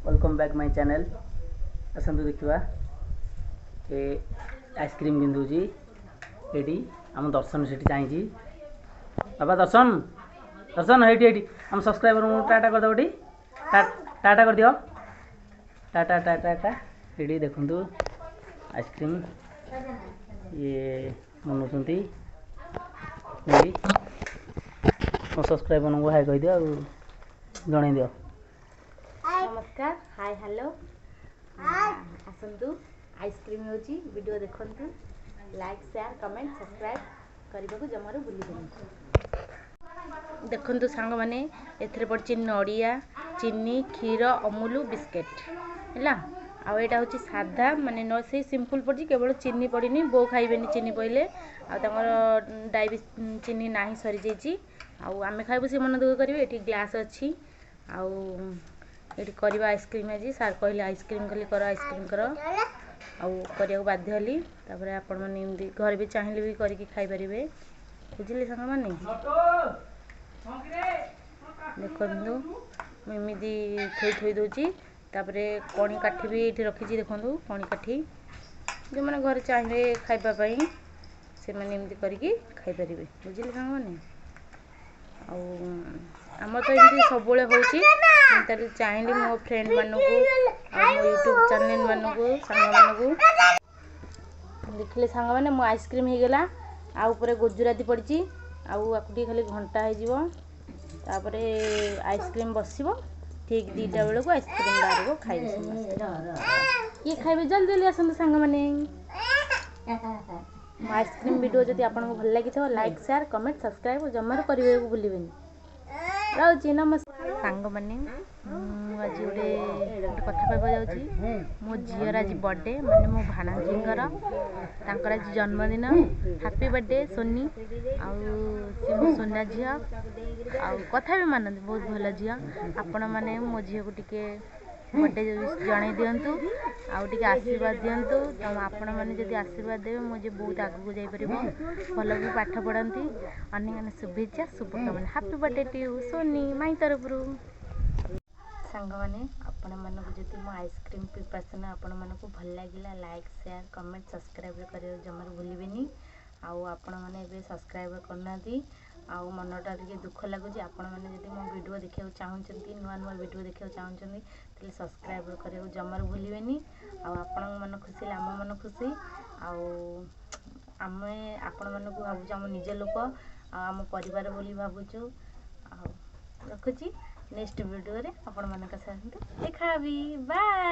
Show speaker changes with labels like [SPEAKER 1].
[SPEAKER 1] Welcome back my channel. आसतु देखा ए आइसक्रीम किंदुची ये आम दर्शन से चाहिए बाबा दर्शन दर्शन ये आम सब्सक्राइबर टाटा कर दो टाटा कर दियो टाटा टाटा टाटा ये देखु आइसक्रीम ये मनाउंट मो सब्सक्राइबर को हाय कह दियो जन दियो।
[SPEAKER 2] नमस्कार हाय हेलो आसतु आइसक्रीम होची वीडियो देखंतु लाइक शेयर कमेंट सब्सक्राइब करने को जमार भूलिबेनी। देखंतु सांग माने एथरे पड़ची नड़िया चीनी क्षीर अमूल बिस्केट हैला आउ एटा होची साधा माने न से सिंपल पड़ची केवल चीनी पड़ीनी बो खाइबेनी चीनी पइले आ तमर डायबिटीज चीनी नाही सरी जेची आउ आमे खाइबो से मन दुख करिवे। एठी ग्लास अछि आउ ये करवा आइसक्रीम आज सार कहले आइसक्रीम खाली कर आइसक्रीम कर आउ बाध्य हली तापर आपण मैंने घर भी चाहिए भी करके खाई पारे बुझे सांग मैंने देखु मुझे थोई थोई दूची तापर कणी काठी भी ये रखी देखो कणी काठी जो मैंने घर चाहिए खावाई से मैंने एमती करके खाई पारे बुझे सांग मैंने आम तो ये सब हो चाहिए मो फ्रेंड मानू मो यूट्यूब चैनल मानू सांग मानू देखिले सांग मैंने मो आइसक्रीम हो गला आउे गुजराती पड़ी आउे खाली घंटा होपर आइसक्रीम बसब ठीक 2टा बेलू आइसक्रीम बाहर खाइबे ये खाइबे जल्दी जल्दी आसतु सांग मैंने आइसक्रीम वीडियो जब आपको भल लगी लाइक शेयर कमेंट सब्सक्राइब जमार करने को भूलिबेनी। रहुची नमस्कार सांग मैंने आज गोटे कथा कहवा जाऊँगी मो झीर आज बर्थडे माने मो भाणाजींकर आज जन्मदिन हैप्पी बर्थडे सोनी आउ मो सोना झी आउ कथा भी मानती बहुत भल झी आपण मैंने मो झी को टिके बर्थडे जन दिंतु आउ आशीर्वाद दिंतु आपण मैंने जब आशीर्वाद देवे मुझे बहुत आगू जापर भल भी पाठ पढ़ती अनेक अनेक शुभेच्छा शुभकामना happy birthday to you Soni माई तरफ सांग मैंने आपण मानक जब मो आइसक्रीम प्रिपरेशन आपण मानक भल लगे लाइक शेयर कमेंट सब्सक्राइब कर जमार भूलिबेनी आपण मैंने सब्सक्राइब करना आउ मनटा टे दुख लगुच आपण मैंने जब मो वीडियो देखा चाहते नुआ नुआ वीडियो देखा चाहते तेल सब्सक्राइब करने जमार भूलिबेनी आपण मन खुशी आम मन खुशी आम आपण मानक भावुँ आम निज लोक आम परिवार बोली भावुँ रखुची नेक्स्ट वीडियो रे आपण मान साथ देखा भी बाय।